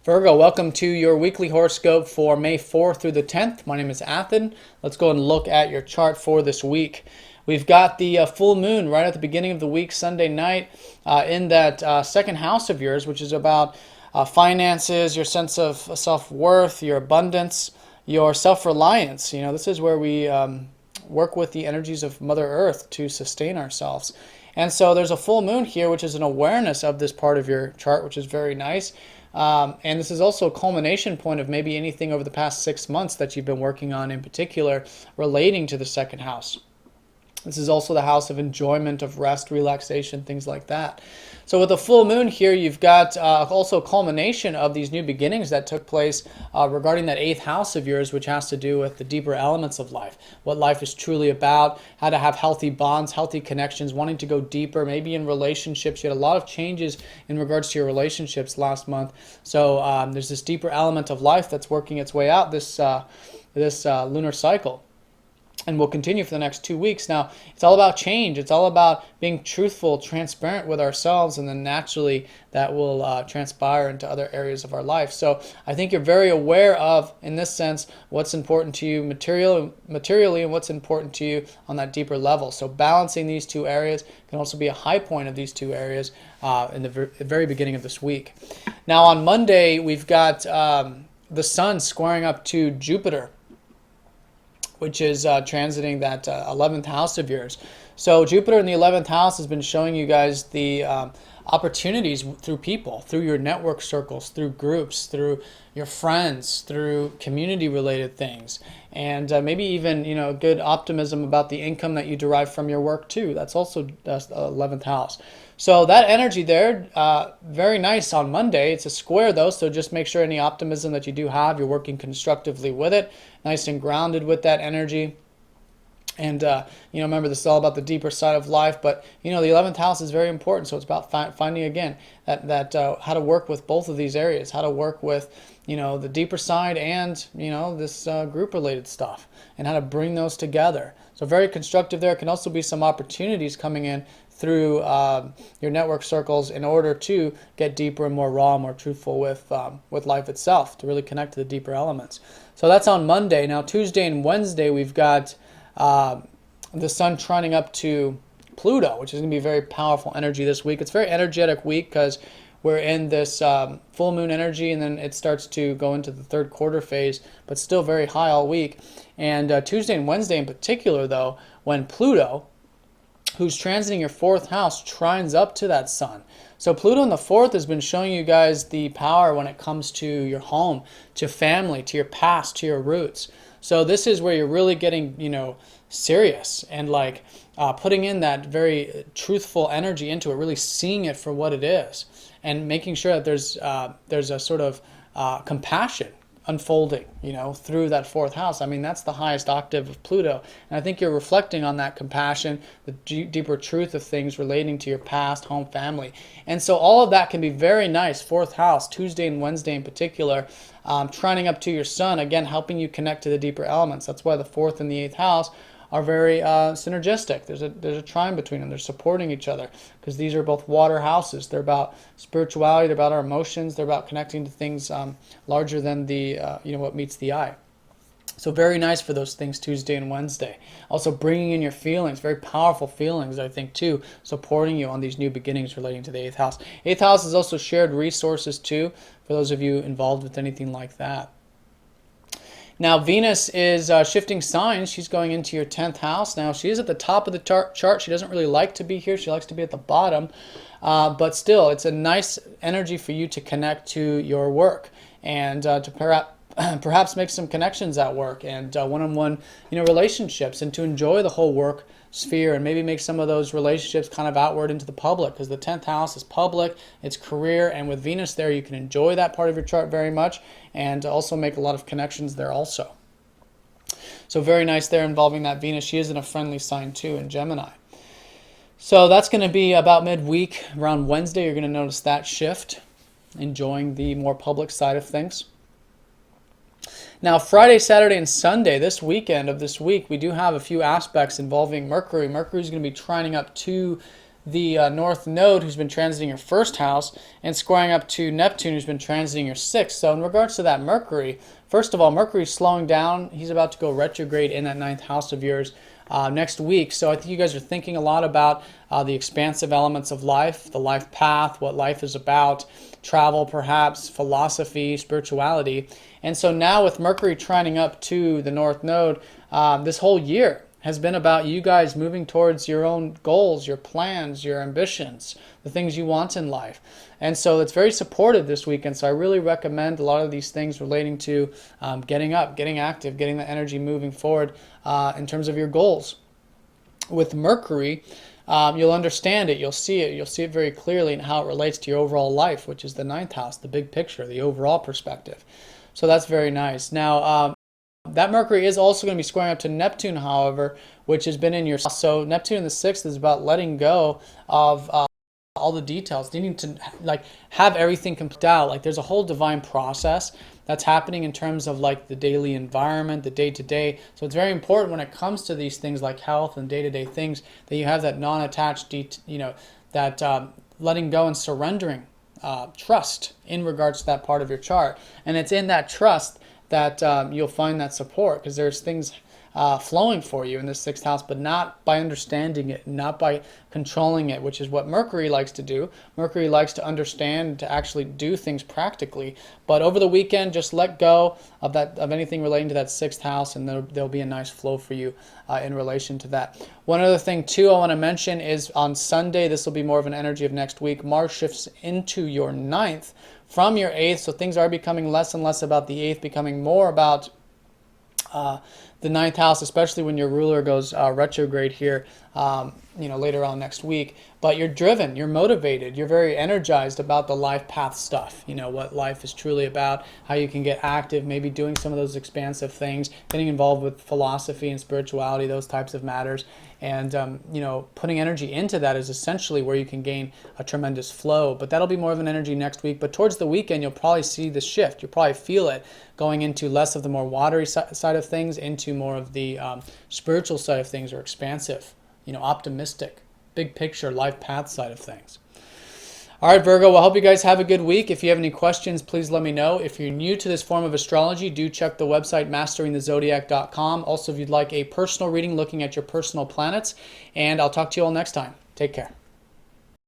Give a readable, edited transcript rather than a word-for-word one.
Virgo, welcome to your weekly horoscope for May 4th through the 10th. My name is Athen. Let's go and look at your chart for this week. We've got the full moon right at the beginning of the week, Sunday night, in that second house of yours, which is about finances, your sense of self-worth, your abundance, your self-reliance. You know, this is where we work with the energies of Mother Earth to sustain ourselves. And so there's a full moon here, which is an awareness of this part of your chart, which is very nice. And this is also a culmination point of maybe anything over the past 6 months that you've been working on in particular relating to the second house. This is also the house of enjoyment, of rest, relaxation, things like that. So with the full moon here, you've got also a culmination of these new beginnings that took place regarding that 8th house of yours, which has to do with the deeper elements of life, what life is truly about, how to have healthy bonds, healthy connections, wanting to go deeper, maybe in relationships. You had a lot of changes in regards to your relationships last month. So there's this deeper element of life that's working its way out this lunar cycle. And we'll continue for the next 2 weeks. Now, it's all about change. It's all about being truthful, transparent with ourselves, and then naturally that will transpire into other areas of our life. So I think you're very aware of, in this sense, what's important to you materially and what's important to you on that deeper level. So balancing these two areas can also be a high point of these two areas in the very beginning of this week. Now, on Monday, we've got the Sun squaring up to Jupiter, which is transiting that 11th house of yours. So Jupiter in the 11th house has been showing you guys the opportunities through people, through your network circles, through groups, through your friends, through community-related things, and maybe even good optimism about the income that you derive from your work too. That's also the 11th house. So that energy there, very nice on Monday. It's a square though, so just make sure any optimism that you do have, you're working constructively with it, nice and grounded with that energy. And, remember, this is all about the deeper side of life, but, the 11th house is very important. So it's about finding, again, that how to work with both of these areas, how to work with, the deeper side and, this group-related stuff, and how to bring those together. So very constructive there. Can also be some opportunities coming in through your network circles in order to get deeper and more raw, more truthful with life itself, to really connect to the deeper elements. So that's on Monday. Now, Tuesday and Wednesday, we've got the Sun trining up to Pluto, which is going to be very powerful energy this week. It's a very energetic week because we're in this full moon energy, and then it starts to go into the third quarter phase, but still very high all week. And Tuesday and Wednesday in particular, though, when Pluto, who's transiting your 4th house, trines up to that Sun. So Pluto in the 4th has been showing you guys the power when it comes to your home, to family, to your past, to your roots. So this is where you're really getting, serious and putting in that very truthful energy into it, really seeing it for what it is, and making sure that there's a sort of compassion unfolding, through that 4th house. I mean, that's the highest octave of Pluto. And I think you're reflecting on that compassion, the deeper truth of things relating to your past, home, family. And so all of that can be very nice. 4th house, Tuesday and Wednesday in particular, trining up to your Sun, again, helping you connect to the deeper elements. That's why the 4th and the 8th house are very synergistic. There's a trine between them. They're supporting each other because these are both water houses. They're about spirituality. They're about our emotions. They're about connecting to things larger than the what meets the eye. So very nice for those things Tuesday and Wednesday. Also bringing in your feelings, very powerful feelings, I think, too, supporting you on these new beginnings relating to the 8th house. 8th house is also shared resources, too, for those of you involved with anything like that. Now, Venus is shifting signs. She's going into your 10th house. Now, she is at the top of the chart. She doesn't really like to be here. She likes to be at the bottom. But still, it's a nice energy for you to connect to your work and to perhaps make some connections at work and one-on-one relationships, and to enjoy the whole work sphere and maybe make some of those relationships kind of outward into the public, because the 10th house is public, it's career, and with Venus there you can enjoy that part of your chart very much and also make a lot of connections there also. So very nice there involving that Venus. She is in a friendly sign too in Gemini. So that's going to be about midweek. Around Wednesday you're going to notice that shift, enjoying the more public side of things. Now, Friday, Saturday, and Sunday, this weekend of this week, we do have a few aspects involving Mercury. Mercury is going to be trining up to the North Node, who's been transiting your first house, and squaring up to Neptune, who's been transiting your sixth. So in regards to that Mercury, first of all, Mercury's slowing down. He's about to go retrograde in that ninth house of yours next week. So I think you guys are thinking a lot about the expansive elements of life, the life path, what life is about, travel perhaps, philosophy, spirituality. And so now with Mercury trining up to the North Node, this whole year has been about you guys moving towards your own goals, your plans, your ambitions, the things you want in life. And so it's very supportive this weekend. So I really recommend a lot of these things relating to getting up, getting active, getting the energy moving forward in terms of your goals. With Mercury, you'll understand it, you'll see it very clearly in how it relates to your overall life, which is the ninth house, the big picture, the overall perspective. So that's very nice. Now, that Mercury is also going to be squaring up to Neptune, however, which has been in your... So Neptune in the sixth is about letting go of all the details, needing to have everything complete out. Like there's a whole divine process that's happening in terms of like the daily environment, the day-to-day. So it's very important when it comes to these things like health and day-to-day things that you have that non-attached, that letting go and surrendering trust in regards to that part of your chart. And it's in that trust that you'll find that support, because there's things flowing for you in the sixth house, but not by understanding it, not by controlling it, which is what Mercury likes to do. Mercury likes to understand, to actually do things practically. But over the weekend, just let go of anything relating to that sixth house, and there'll be a nice flow for you in relation to that. One other thing too I want to mention is on Sunday, this will be more of an energy of next week, Mars shifts into your ninth from your eighth, so things are becoming less and less about the eighth, becoming more about the ninth house, especially when your ruler goes retrograde here, later on next week. But you're driven, you're motivated, you're very energized about the life path stuff. What life is truly about, how you can get active, maybe doing some of those expansive things, getting involved with philosophy and spirituality, those types of matters. And, putting energy into that is essentially where you can gain a tremendous flow. But that'll be more of an energy next week. But towards the weekend, you'll probably see the shift. You'll probably feel it going into less of the more watery side of things, into more of the spiritual side of things, or expansive, optimistic, big picture, life path side of things. All right, Virgo, well, I hope you guys have a good week. If you have any questions, please let me know. If you're new to this form of astrology, do check the website, masteringthezodiac.com. Also, if you'd like a personal reading looking at your personal planets, and I'll talk to you all next time. Take care.